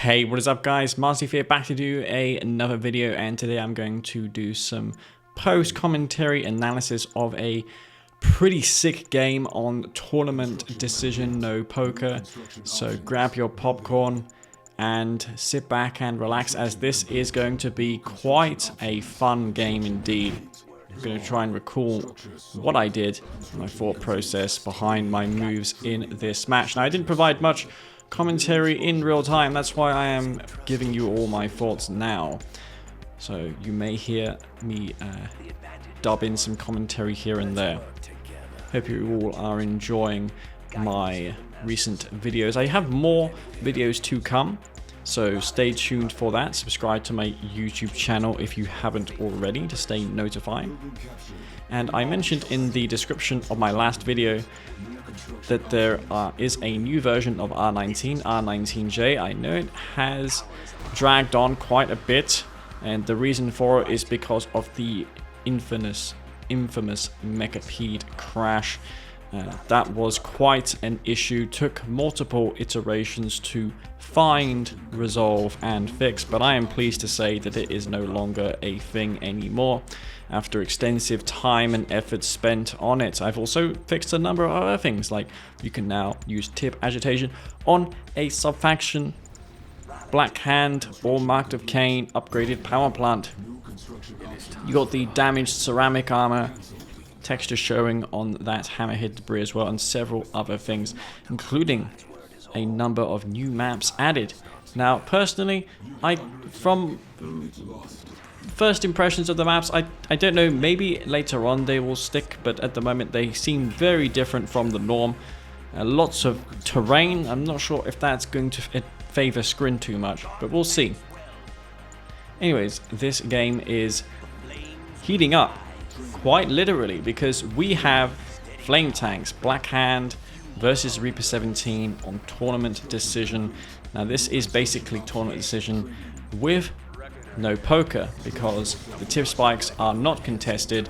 Hey, what is up guys? Masterleaf here, back to do another video, and today I'm going to do some post-commentary analysis of a pretty sick game on Tournament Decision No Poker. So grab your popcorn and sit back and relax, as this is going to be quite a fun game indeed. I'm going to try and recall what I did, my thought process behind my moves in this match. Now, I didn't provide much commentary in real time, that's why I am giving you all my thoughts now. So you may hear me dub in some commentary here and there. Hope you all are enjoying my recent videos. I have more videos to come, so stay tuned for that. Subscribe to my YouTube channel if you haven't already to stay notified. And I mentioned in the description of my last video that there is a new version of R19, R19J. I know it has dragged on quite a bit, and the reason for it is because of the infamous Mechapede crash. That was quite an issue, took multiple iterations to find, resolve and fix, but I am pleased to say that it is no longer a thing anymore after extensive time and effort spent on it. I've also fixed a number of other things, like you can now use tip agitation on a sub-faction, Black Hand or Marked of Kane, upgraded power plant. You got the damaged ceramic armor, texture showing on that hammerhead debris as well, and several other things, including a number of new maps added. Now, personally, from first impressions of the maps, I don't know, maybe later on they will stick, but at the moment they seem very different from the norm. Lots of terrain. I'm not sure if that's going to favor Scrin too much, but we'll see. Anyways, this game is heating up, quite literally, because we have flame tanks, Black Hand versus Reaper-17 on Tournament Decision. Now this is basically Tournament Decision with no poker, because the tip spikes are not contested.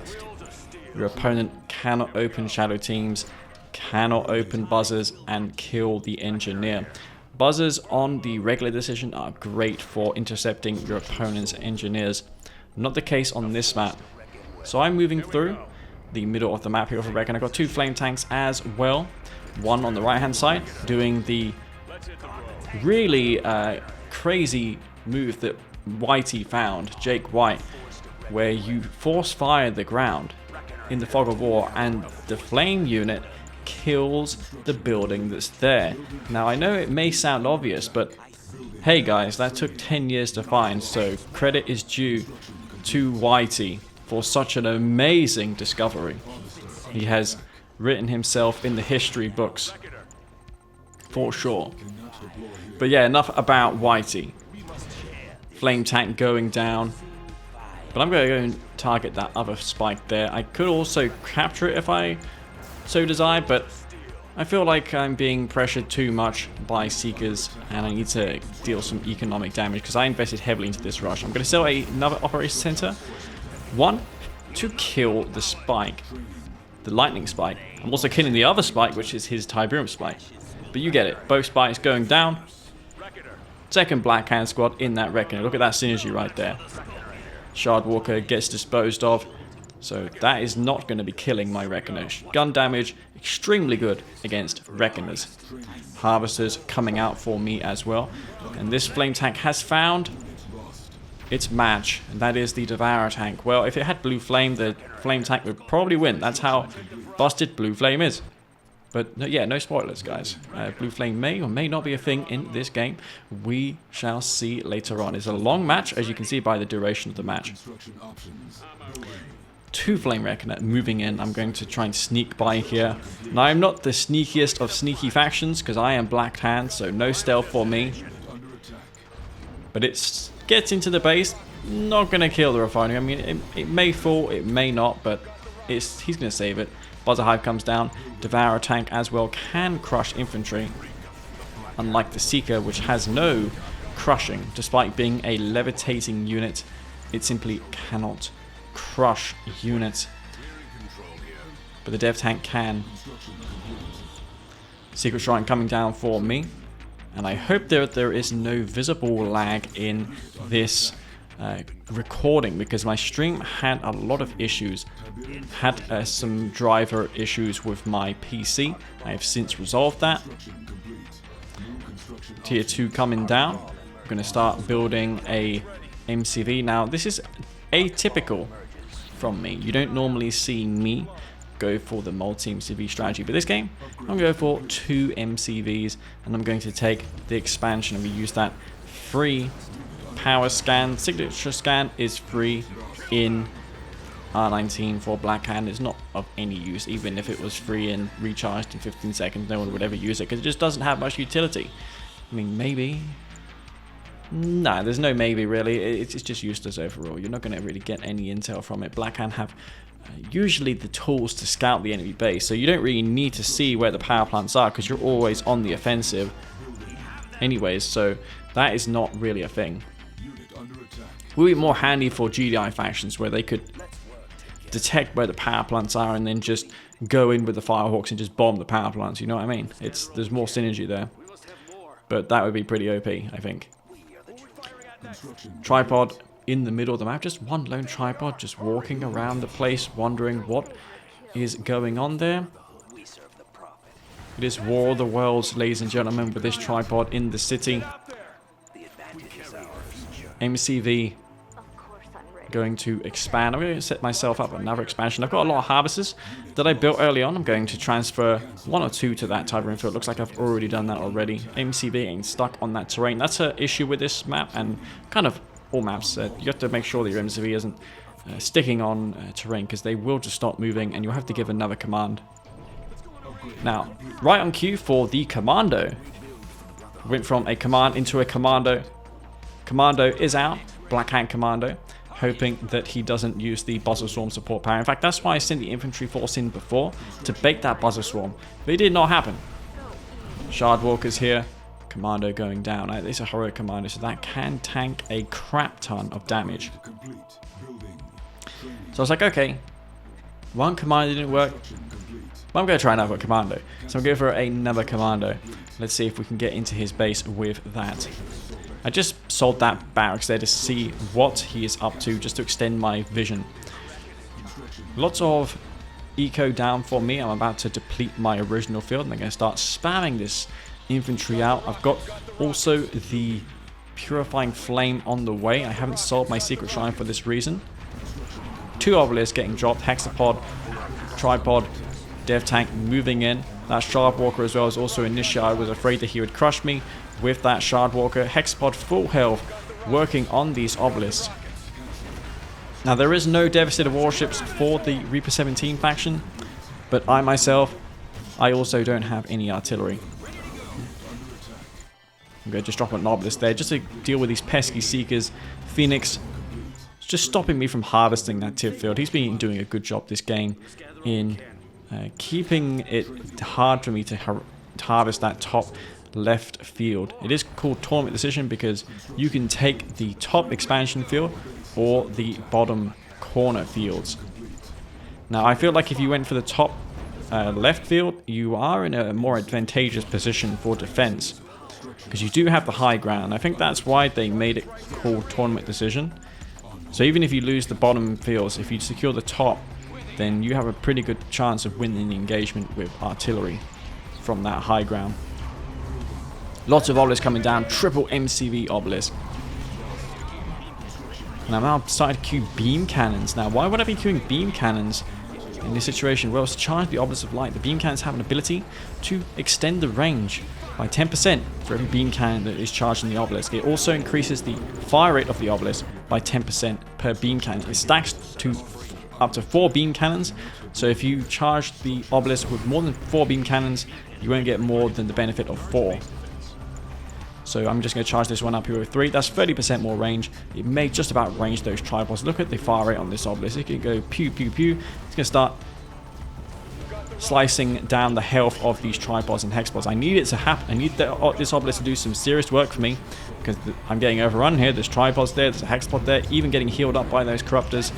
Your opponent cannot open shadow teams, cannot open buzzers and kill the engineer. Buzzers on the regular decision are great for intercepting your opponent's engineers. Not the case on this map. So I'm moving through the middle of the map here, I reckon. I've got two flame tanks as well. One on the right hand side doing the really crazy move that Whitey found, Jake White, where you force fire the ground in the fog of war and the flame unit kills the building that's there. Now I know it may sound obvious, but hey guys, that took 10 years to find, so credit is due to Whitey for such an amazing discovery. He has written himself in the history books for sure. But yeah, enough about Whitey. Flame tank going down, but I'm going to go and target that other spike there. I could also capture it if I so desire, but I feel like I'm being pressured too much by Seekers and I need to deal some economic damage because I invested heavily into this rush. I'm going to sell another Operation Center, one to kill the spike, the lightning spike. I'm also killing the other spike, which is his Tiberium spike, but you get it, both spikes going down. Second Black Hand squad in that Reckoner. Look at that synergy right there. Shardwalker gets disposed of, so that is not going to be killing my Reckoner. Gun damage, extremely good against Reckoners. Harvesters coming out for me as well. And this flame tank has found its match, and that is the Devourer tank. Well, if it had Blue Flame, the flame tank would probably win. That's how busted Blue Flame is. But yeah, no spoilers, guys. Blue Flame may or may not be a thing in this game. We shall see later on. It's a long match, as you can see by the duration of the match. Two Flame Reckoner moving in. I'm going to try and sneak by here. Now, I'm not the sneakiest of sneaky factions, because I am Black Hand, so no stealth for me. But it gets into the base. Not going to kill the refinery. I mean, it may fall, it may not, but he's going to save it. Buzzer Hive comes down. Devourer tank as well can crush infantry, unlike the Seeker, which has no crushing. Despite being a levitating unit, it simply cannot crush units. But the Dev tank can. Secret Shrine coming down for me. And I hope that there is no visible lag in this recording, because my stream had a lot of issues. Had some driver issues with my PC. I have since resolved that. Tier 2 coming down. I'm going to start building a MCV. Now, this is atypical from me. You don't normally see me go for the multi-MCV strategy, but this game I'm going to go for 2 MCVs, and I'm going to take the expansion and we use that free power scan. Signature scan is free in R19 for Blackhand. It's not of any use. Even if it was free and recharged in 15 seconds, no one would ever use it because it just doesn't have much utility. I mean, maybe. No, there's no maybe really. It's just useless overall. You're not going to really get any intel from it. Blackhand have usually the tools to scout the enemy base, so you don't really need to see where the power plants are because you're always on the offensive anyways, so that is not really a thing. It would be more handy for GDI factions where they could detect where the power plants are and then just go in with the Firehawks and just bomb the power plants, you know what I mean? There's more synergy there. But that would be pretty OP, I think. Tripod in the middle of the map. Just one lone tripod just walking around the place wondering what is going on there. It is War of the Worlds, ladies and gentlemen, with this tripod in the city. MCV going to expand. I'm going to set myself up another expansion. I've got a lot of harvesters that I built early on. I'm going to transfer 1 or 2 to that type of infill. It looks like I've already done that already. MCV ain't stuck on that terrain. That's an issue with this map and kind of all maps. You have to make sure that your MCV isn't sticking on terrain because they will just stop moving and you'll have to give another command. Now, right on cue for the commando. Went from a command into a commando. Commando is out. Blackhand commando. Hoping that he doesn't use the Buzzer Swarm support power. In fact, that's why I sent the infantry force in before, to bait that Buzzer Swarm. But it did not happen. Shard Walker's here. Commando going down. It's a heroic commando, so that can tank a crap ton of damage. So I was like, okay, one commando didn't work. Well, I'm going to try another commando. So I'm going for another commando. Let's see if we can get into his base with that. I just sold that barracks there to see what he is up to, just to extend my vision. Lots of eco down for me. I'm about to deplete my original field, and I'm going to start spamming this infantry out. I've got also the Purifying Flame on the way. I haven't sold my Secret Shrine for this reason. 2 obelisks getting dropped. Hexapod, Tripod, Dev Tank moving in. That Shard Walker as well is also initiated. I was afraid that he would crush me with that Shard Walker. Hexapod full health working on these obelisks. Now there is no Devastator warships for the Reaper-17 faction, but I myself, I also don't have any artillery. I'm going to just drop an obelisk there just to deal with these pesky Seekers. Phoenix is just stopping me from harvesting that tip field. He's been doing a good job this game in keeping it hard for me to harvest that top left field. It is called Tournament Decision because you can take the top expansion field or the bottom corner fields. Now I feel like if you went for the top left field, you are in a more advantageous position for defense because you do have the high ground. I think that's why they made it called Tournament Decision. So even if you lose the bottom fields, if you secure the top, then you have a pretty good chance of winning the engagement with artillery from that high ground. Lots of obelisks coming down. Triple MCV obelisk. And I'm now starting to queue beam cannons. Now, why would I be queuing beam cannons in this situation? Well, it's to charge the obelisk of light. The beam cannons have an ability to extend the range by 10% for every beam cannon that is charged in the obelisk. It also increases the fire rate of the obelisk by 10% per beam cannon. It stacks to up to 4 beam cannons. So if you charge the obelisk with more than 4 beam cannons, you won't get more than the benefit of 4. So I'm just going to charge this one up here with 3. That's 30% more range. It may just about range those tripods. Look at the fire rate on this obelisk. It can go pew, pew, pew. It's going to start slicing down the health of these tripods and hexapods. I need it to happen. I need this obelisk to do some serious work for me because I'm getting overrun here. There's tripods there. There's a hexapod there. Even getting healed up by those corruptors.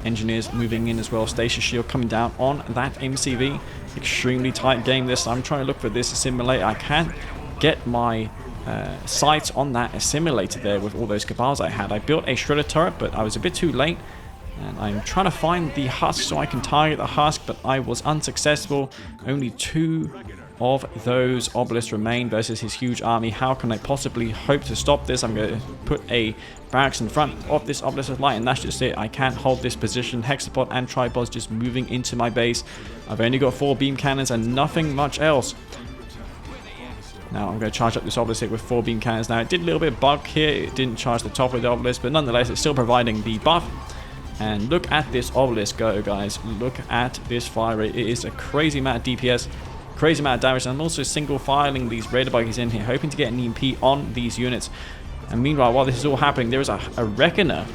Engineers moving in as well. Stasis shield coming down on that MCV. Extremely tight game this. I'm trying to look for this simulator. I can't get my sights on that assimilator there with all those cabals I had. I built a shredder turret, but I was a bit too late. And I'm trying to find the husk so I can target the husk, but I was unsuccessful. Only 2 of those obelisks remain versus his huge army. How can I possibly hope to stop this? I'm going to put a barracks in front of this obelisk of light, and that's just it. I can't hold this position. Hexapod and tripods just moving into my base. I've only got 4 beam cannons and nothing much else. Now I'm going to charge up this obelisk with 4 beam cannons. Now it did a little bit of bug here. It didn't charge the top of the obelisk, but nonetheless it's still providing the buff. And look at this obelisk go, guys. Look at this fire rate. It is a crazy amount of DPS, crazy amount of damage. And I'm also single filing these raider buggies in here, hoping to get an EMP on these units. And meanwhile, while this is all happening, there is a Reckoner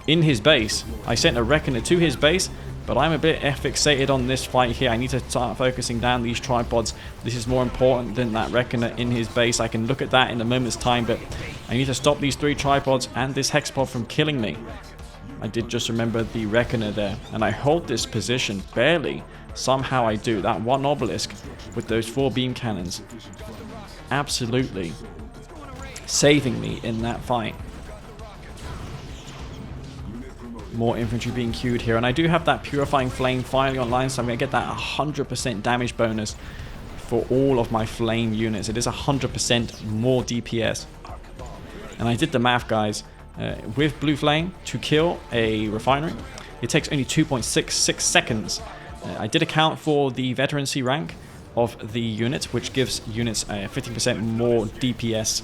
in his base. I sent a Reckoner to his base, but I'm a bit fixated on this fight here. I need to start focusing down these tripods. This is more important than that Reckoner in his base. I can look at that in a moment's time, but I need to stop these 3 tripods and this hexapod from killing me. I did just remember the Reckoner there, and I hold this position barely. Somehow I do. That one obelisk with those 4 beam cannons absolutely saving me in that fight. More infantry being queued here, and I do have that Purifying Flame finally online, so I'm going to get that 100% damage bonus for all of my flame units. It is 100% more DPS. And I did the math, guys. With Blue Flame to kill a refinery, it takes only 2.66 seconds. I did account for the veteran C rank of the unit, which gives units 50% more DPS.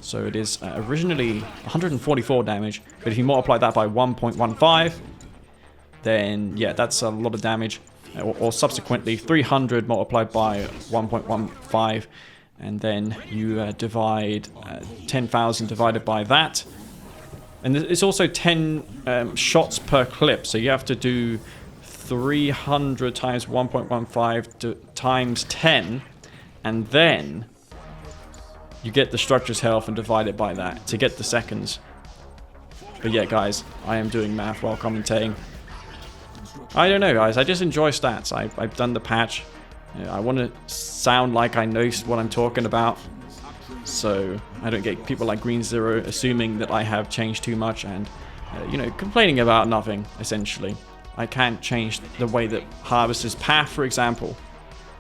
So it is originally 144 damage, but if you multiply that by 1.15, then yeah, that's a lot of damage. Or subsequently 300 multiplied by 1.15, and then you divide 10,000 divided by that. And it's also 10 shots per clip, so you have to do 300 times 1.15 times 10, and then you get the structure's health and divide it by that to get the seconds. But yeah, guys, I am doing math while commentating. I don't know, guys, I just enjoy stats. I've done the patch. I want to sound like I know what I'm talking about, so I don't get people like Green Zero assuming that I have changed too much and, you know, complaining about nothing, essentially. I can't change the way that harvesters path, for example.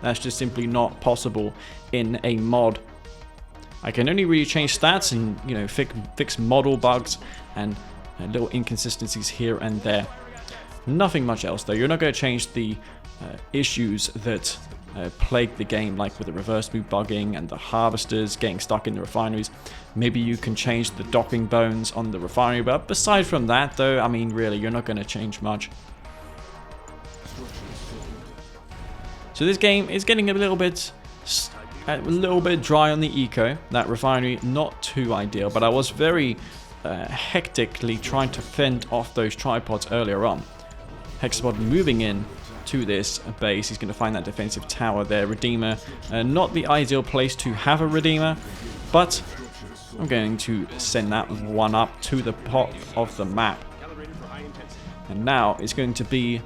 That's just simply not possible in a mod. I can only really change stats and, you know, fix model bugs and little inconsistencies here and there. Nothing much else, though. You're not going to change the issues that plague the game, like with the reverse move bugging and the harvesters getting stuck in the refineries. Maybe you can change the docking bones on the refinery, but aside from that, though, I mean, really, you're not going to change much. So this game is getting a little bit dry on the eco. That refinery, not too ideal, but I was very hectically trying to fend off those tripods earlier on. Hexapod moving in to this base. He's going to find that defensive tower there. Redeemer, not the ideal place to have a Redeemer, but I'm going to send that one up to the top of the map. And now it's going to be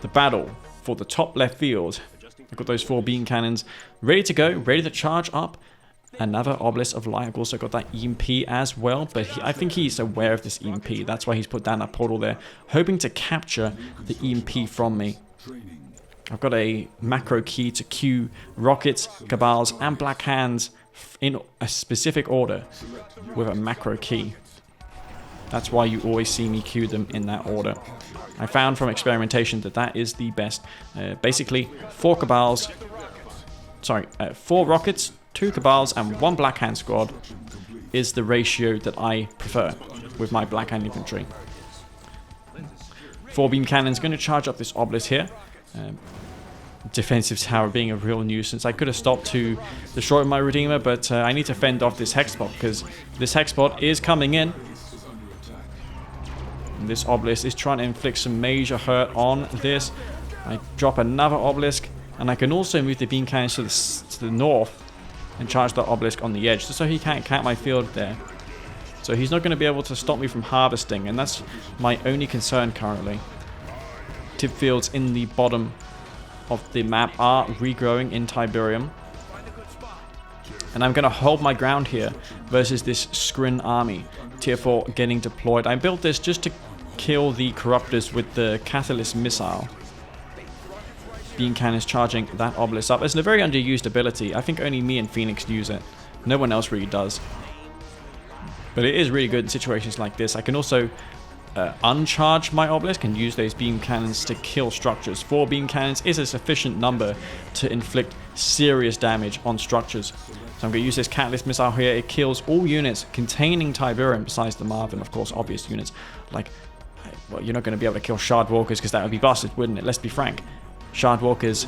the battle for the top left field. I've got those 4 beam cannons ready to go, ready to charge up another obelisk of light. I've also got that EMP as well, but I think he's aware of this EMP. That's why he's put down that portal there, hoping to capture the EMP from me. I've got a macro key to queue rockets, cabals, and black hands in a specific order with a macro key. That's why you always see me queue them in that order. I found from experimentation that that is the best. Basically, 4 cabals, 4 rockets, 2 cabals, and 1 black hand squad is the ratio that I prefer with my black hand infantry. 4 beam cannons going to charge up this obelisk here. Defensive tower being a real nuisance. I could have stopped to destroy my Redeemer, but I need to fend off this hexapod because this hexapod is coming in. And this obelisk is trying to inflict some major hurt on this. I drop another obelisk, and I can also move the beam cannons to the north and charge the obelisk on the edge, just so he can't cap my field there. So he's not going to be able to stop me from harvesting, and that's my only concern currently. Tip fields in the bottom of the map are regrowing in Tiberium. And I'm going to hold my ground here versus this Skrin army. Tier 4 getting deployed. I built this just to kill the Corruptors with the Catalyst Missile. Beam Cannons charging that Obelisk up. It's a very underused ability. I think only me and Phoenix use it. No one else really does. But it is really good in situations like this. I can also uncharge my Obelisk and use those Beam Cannons to kill structures. 4 Beam Cannons is a sufficient number to inflict serious damage on structures. So I'm going to use this Catalyst Missile here. It kills all units containing Tiberium besides the Marvin, of course, obvious units. Like, well, you're not going to be able to kill Shard Walkers because that would be busted, wouldn't it? Let's be frank. Shard Walkers,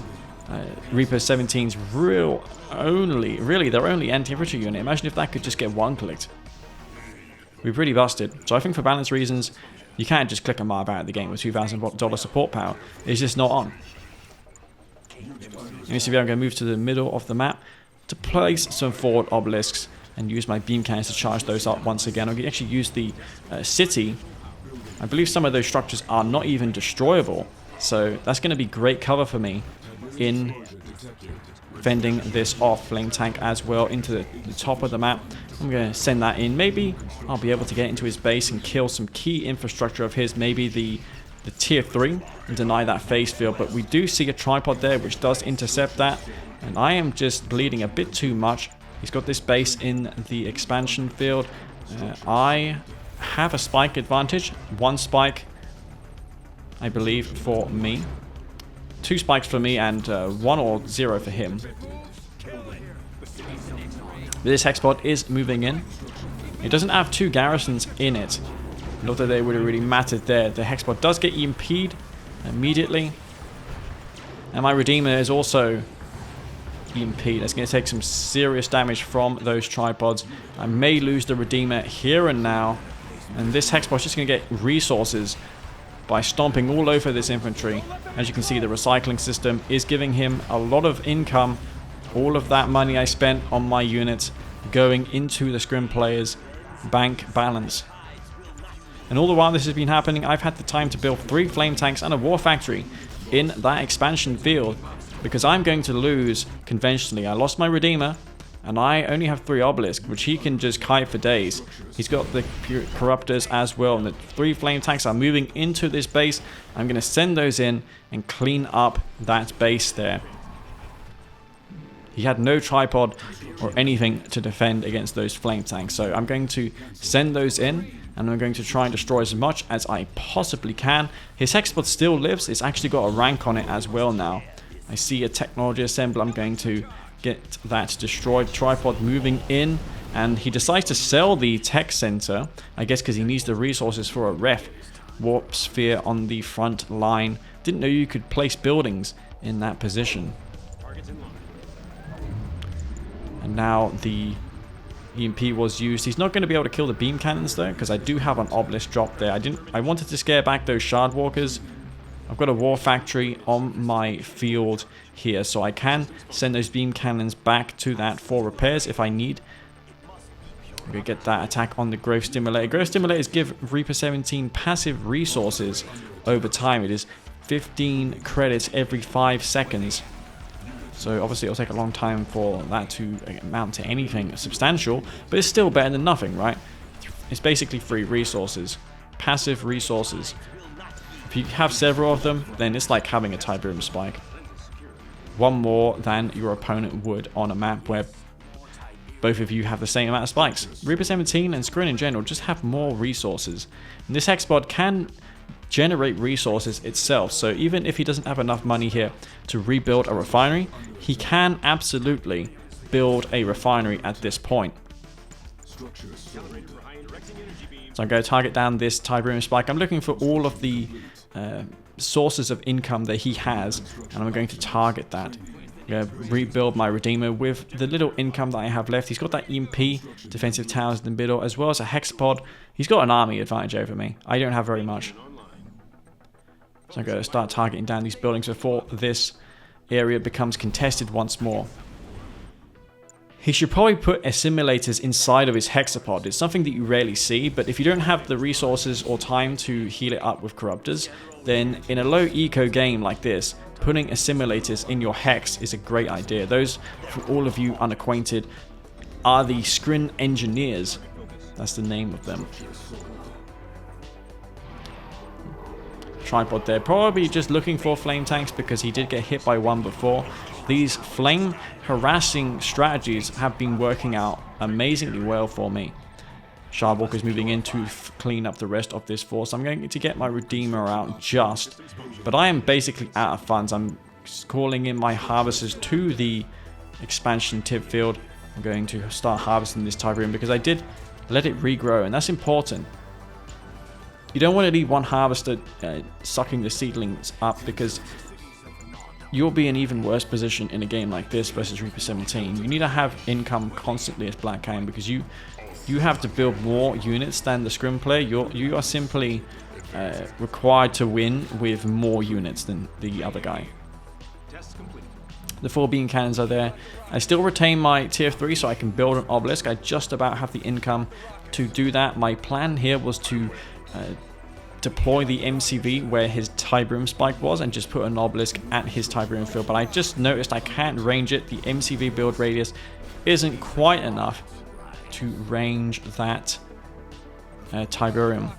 Reaper-17's really their only anti-infantry unit. Imagine if that could just get one clicked. We've really busted. So I think for balance reasons, you can't just click a Marv out of the game with $2,000 support power. It's just not on. Let me see if I'm going to move to the middle of the map to place some forward obelisks and use my beam cannons to charge those up once again. I'm going to actually use the city. I believe some of those structures are not even destroyable. So that's going to be great cover for me in fending this off. Flame tank as well into the top of the map. I'm going to send that in. Maybe I'll be able to get into his base and kill some key infrastructure of his. Maybe the tier 3 and deny that phase field. But we do see a tripod there which does intercept that. And I am just bleeding a bit too much. He's got this base in the expansion field. I have a spike advantage. 1 spike, I believe, for me. 2 spikes for me and 1 or 0 for him. This hexpod is moving in. It doesn't have 2 garrisons in it. Not that they would have really mattered there. The hexpod does get EMP'd immediately. And my Redeemer is also EMP'd. That's going to take some serious damage from those tripods. I may lose the Redeemer here and now. And this hexpod's just going to get resources by stomping all over this infantry. As you can see, the recycling system is giving him a lot of income. All of that money I spent on my units going into the Scrim players' bank balance. And all the while this has been happening, I've had the time to build 3 flame tanks and a war factory in that expansion field, because I'm going to lose conventionally. I lost my Redeemer, and I only have 3 obelisks, which he can just kite for days. He's got the Corruptors as well, and the 3 flame tanks are moving into this base. I'm going to send those in and clean up that base there. He had no tripod or anything to defend against those flame tanks, so I'm going to send those in, and I'm going to try and destroy as much as I possibly can. His hexpod still lives. It's actually got a rank on it as well now. I see a technology assembler. I'm going to get that destroyed tripod moving in, and he decides to sell the tech center, I guess because he needs the resources for a ref warp sphere on the front line. Didn't know you could place buildings in that position. And now the EMP was used. He's not going to be able to kill the beam cannons though, because I do have an obelisk drop there. I wanted to scare back those shard walkers. I've got a war factory on my field here, so I can send those beam cannons back to that for repairs if I need. I'm going to get that attack on the growth stimulator. Growth stimulators give Reaper-17 passive resources over time. It is 15 credits every 5 seconds. So obviously it'll take a long time for that to amount to anything substantial, but it's still better than nothing, right? It's basically free resources, passive resources. If you have several of them, then it's like having a Tiberium spike. 1 more than your opponent would on a map where both of you have the same amount of spikes. Reaper-17 and Skrin in general just have more resources. And this hexpod can generate resources itself, so even if he doesn't have enough money here to rebuild a refinery, he can absolutely build a refinery at this point. So I'm going to target down this Tiberium spike. I'm looking for all of the sources of income that he has, and I'm going to target that. I'm going to rebuild my Redeemer with the little income that I have left. He's got that EMP, defensive towers in the middle, as well as a hexpod. He's got an army advantage over me. I don't have very much. So I'm going to start targeting down these buildings before this area becomes contested once more. He should probably put assimilators inside of his hexapod. It's something that you rarely see, but if you don't have the resources or time to heal it up with corruptors, then in a low eco game like this, putting assimilators in your hex is a great idea. Those, for all of you unacquainted, are the Scrin Engineers. That's the name of them. Tripod there, probably just looking for flame tanks because he did get hit by one before. These flame harassing strategies have been working out amazingly well for me. Shardwalker's moving in to clean up the rest of this force. I'm going to get my Redeemer out just, but I am basically out of funds. I'm calling in my harvesters to the expansion tip field. I'm going to start harvesting this Tiberium because I did let it regrow, and that's important. You don't want to leave one harvester sucking the seedlings up because you'll be in even worse position in a game like this versus Reaper-17. You need to have income constantly as Black Kane because you have to build more units than the Scrim player. You are simply required to win with more units than the other guy. The 4 beam cannons are there. I still retain my tier 3 so I can build an obelisk. I just about have the income to do that. My plan here was to deploy the MCV where his Tiberium spike was and just put an obelisk at his Tiberium field, but I just noticed I can't range it. The MCV build radius isn't quite enough to range that Tiberium.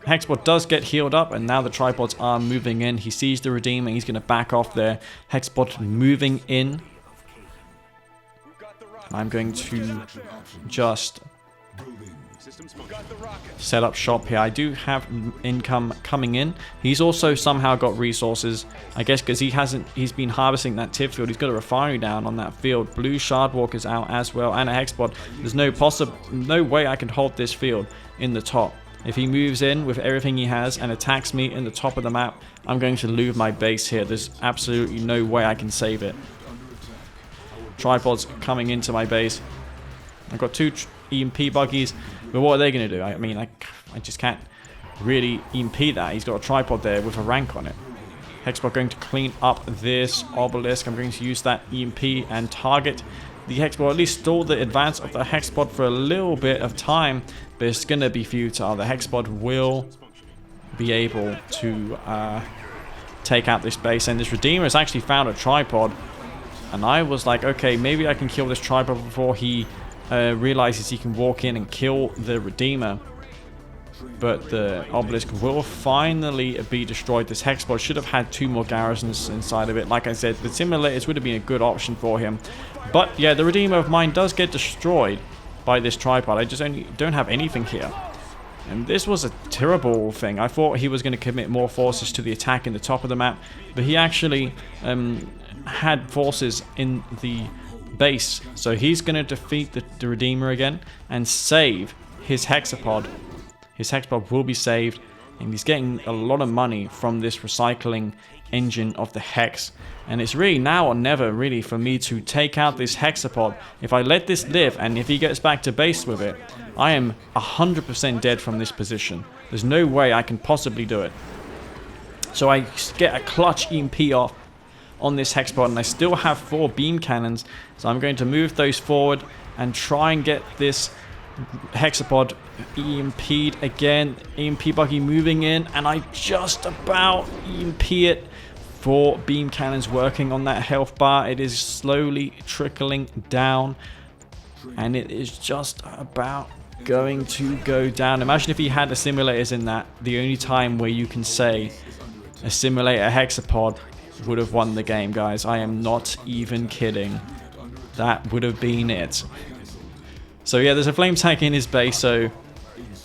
Hexbot does get healed up, and now the tripods are moving in. He sees the Redeemer, he's going to back off there. Hexbot moving in. I'm going to just set up shop here. I do have income coming in. He's also somehow got resources, I guess because he's been harvesting that tip field. He's got a refinery down on that field. Blue Shardwalker's out as well, and a Hexbot. There's no way I can hold this field in the top. If he moves in with everything he has and attacks me in the top of the map, I'm going to lose my base here. There's absolutely no way I can save it. Tripods coming into my base. I've got 2 EMP buggies, but what are they going to do? I mean, I just can't really EMP that. He's got a tripod there with a rank on it. Hexbot going to clean up this obelisk. I'm going to use that EMP and target the Hexbot, at least stall the advance of the Hexbot for a little bit of time, but it's going to be futile. The Hexbot will be able to take out this base, and this Redeemer has actually found a tripod, and I was like, okay, maybe I can kill this tripod before he realizes he can walk in and kill the Redeemer. But the obelisk will finally be destroyed. This Hexbot should have had 2 more garrisons inside of it. Like I said, the simulators would have been a good option for him. But yeah, the Redeemer of mine does get destroyed by this tripod. I just don't have anything here. And this was a terrible thing. I thought he was going to commit more forces to the attack in the top of the map, but he actually had forces in the base. So he's going to defeat the Redeemer again and save his Hexapod. His Hexapod will be saved, and he's getting a lot of money from this recycling engine of the Hex. And it's really now or never really for me to take out this Hexapod. If I let this live and if he gets back to base with it, I am 100% dead from this position. There's no way I can possibly do it. So I get a clutch EMP off on this Hexapod, and I still have 4 beam cannons. So I'm going to move those forward and try and get this Hexapod EMP'd again. EMP buggy moving in, and I just about EMP it. 4 beam cannons working on that health bar. It is slowly trickling down, and it is just about going to go down. Imagine if he had the simulators in that. The only time where you can say a simulator Hexapod would have won the game, guys. I am not even kidding. That would have been it. So yeah, there's a flame tank in his base, so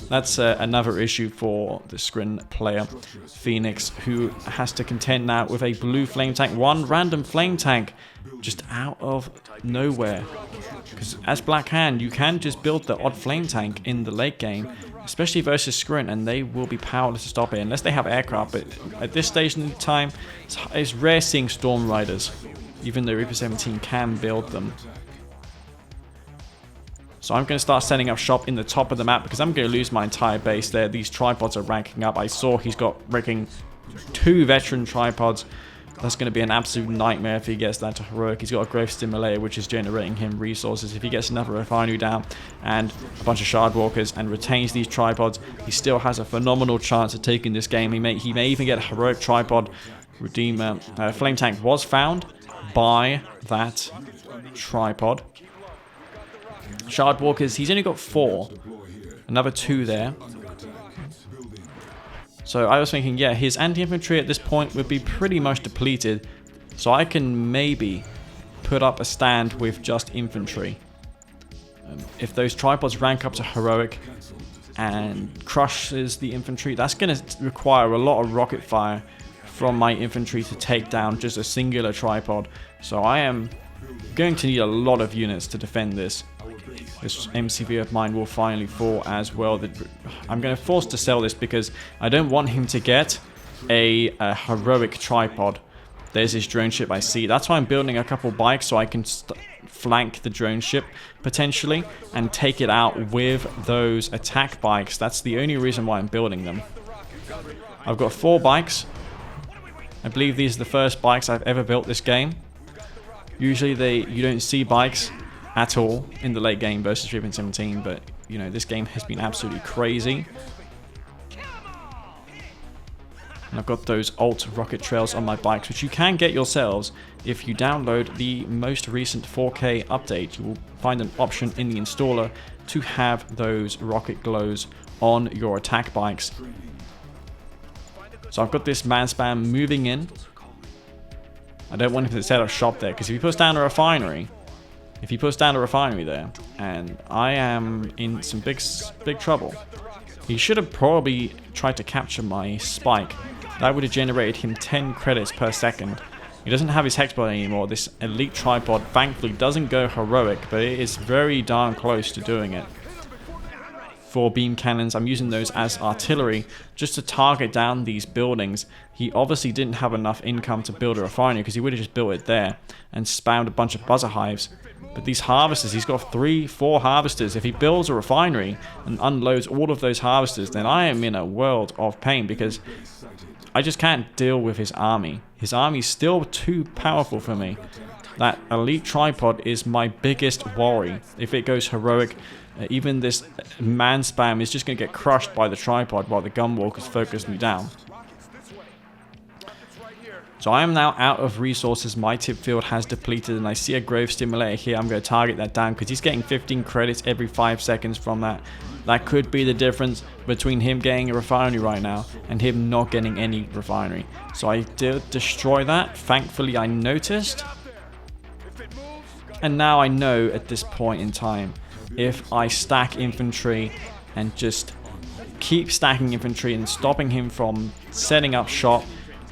that's another issue for the Scrin player, Phoenix, who has to contend now with a blue flame tank. One random flame tank just out of nowhere. Because as Black Hand, you can just build the odd flame tank in the late game, especially versus Scrin, and they will be powerless to stop it unless they have aircraft. But at this stage in the time, it's rare seeing Storm Riders, even though Reaper-17 can build them. So I'm going to start setting up shop in the top of the map because I'm going to lose my entire base there. These tripods are ranking up. I saw he's got freaking 2 veteran tripods. That's going to be an absolute nightmare if he gets that to heroic. He's got a growth stimulator which is generating him resources. If he gets another refinery down and a bunch of shardwalkers and retains these tripods, he still has a phenomenal chance of taking this game. He may even get a heroic tripod. Redeemer flame tank was found, buy that tripod. Shard walkers, he's only got 4. Another 2 there. So I was thinking, yeah, his anti-infantry at this point would be pretty much depleted. So I can maybe put up a stand with just infantry. If those tripods rank up to heroic and crushes the infantry, that's going to require a lot of rocket fire from my infantry to take down just a singular tripod. So I am going to need a lot of units to defend this. This MCV of mine will finally fall as well. I'm going to force to sell this because I don't want him to get a heroic tripod. There's his drone ship I see. That's why I'm building a couple bikes so I can flank the drone ship potentially and take it out with those attack bikes. That's the only reason why I'm building them. I've got 4 bikes. I believe these are the first bikes I've ever built this game. Usually you don't see bikes at all in the late game versus Reaper-17, but you know, this game has been absolutely crazy. And I've got those alt rocket trails on my bikes, which you can get yourselves if you download the most recent 4K update. You will find an option in the installer to have those rocket glows on your attack bikes. So I've got this man spam moving in. I don't want him to set up shop there, because if he puts down a refinery, there, and I am in some big trouble. He should have probably tried to capture my spike. That would have generated him 10 credits per second. He doesn't have his hexbot anymore. This elite tripod thankfully doesn't go heroic, but it is very darn close to doing it. For beam cannons, I'm using those as artillery just to target down these buildings. He obviously didn't have enough income to build a refinery because he would have just built it there and spammed a bunch of buzzer hives. But these harvesters, he's got 3-4 harvesters. If he builds a refinery and unloads all of those harvesters, then I am in a world of pain because I just can't deal with his army. His army is still too powerful for me. That elite tripod is my biggest worry. If it goes heroic, even this man spam is just going to get crushed by the tripod while the gunwalkers focus me down. So I am now out of resources. My tip field has depleted and I see a growth stimulator here. I'm going to target that down because he's getting 15 credits every 5 seconds from that. That could be the difference between him getting a refinery right now and him not getting any refinery. So I did destroy that. Thankfully I noticed. And now I know at this point in time, if I stack infantry and just keep stacking infantry and stopping him from setting up shop,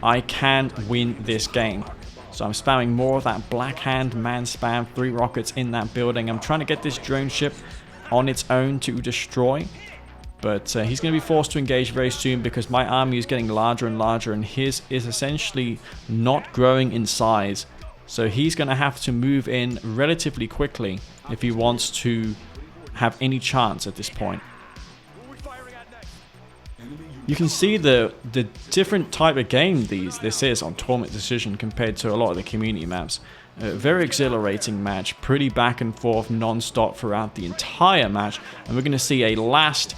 I can win this game. So I'm spamming more of that black hand man spam, 3 rockets in that building. I'm trying to get this drone ship on its own to destroy. But he's going to be forced to engage very soon because my army is getting larger and larger and his is essentially not growing in size. So he's going to have to move in relatively quickly if he wants to have any chance at this point. You can see the different type of game this is on Tournament Decision compared to a lot of the community maps. Very exhilarating match, pretty back and forth non-stop throughout the entire match, and we're going to see a last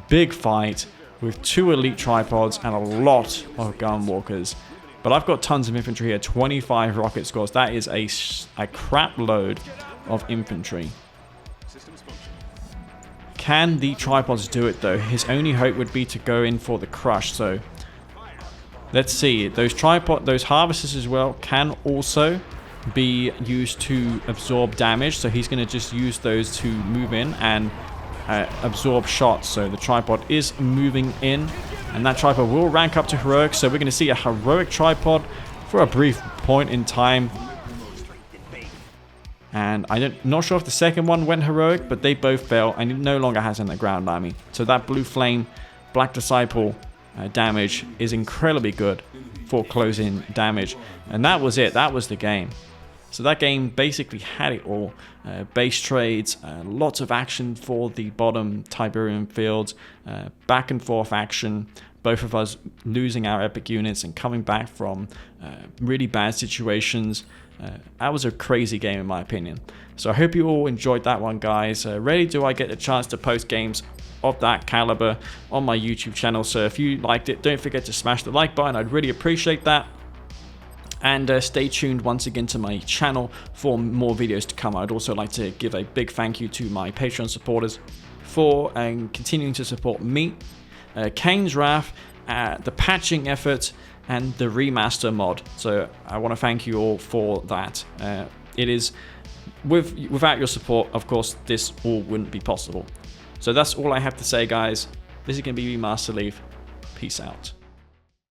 big fight with 2 elite tripods and a lot of gunwalkers. But I've got tons of infantry here, 25 rocket scores. That is a crap load of infantry. Can the tripods do it though? His only hope would be to go in for the crush. So let's see. Those harvesters as well can also be used to absorb damage. So he's going to just use those to move in and absorb shots. So the tripod is moving in, and that tripod will rank up to heroic. So we're going to see a heroic tripod for a brief point in time. And I'm not sure if the second one went heroic, but they both fell, and it no longer has an ground army. So that blue flame, black disciple damage is incredibly good for closing damage. And that was it. That was the game. So that game basically had it all. Base trades, lots of action for the bottom Tiberium fields, back and forth action. Both of us losing our epic units and coming back from really bad situations. That was a crazy game in my opinion. So I hope you all enjoyed that one, guys. Rarely do I get a chance to post games of that caliber on my YouTube channel. So if you liked it, don't forget to smash the like button. I'd really appreciate that. And stay tuned once again to my channel for more videos to come. I'd also like to give a big thank you to my Patreon supporters for continuing to support me, Kane's Wrath, the patching effort, and the remaster mod. So I want to thank you all for that. It is without your support, of course, this all wouldn't be possible. So that's all I have to say, guys. This is going to be Masterleaf. Peace out.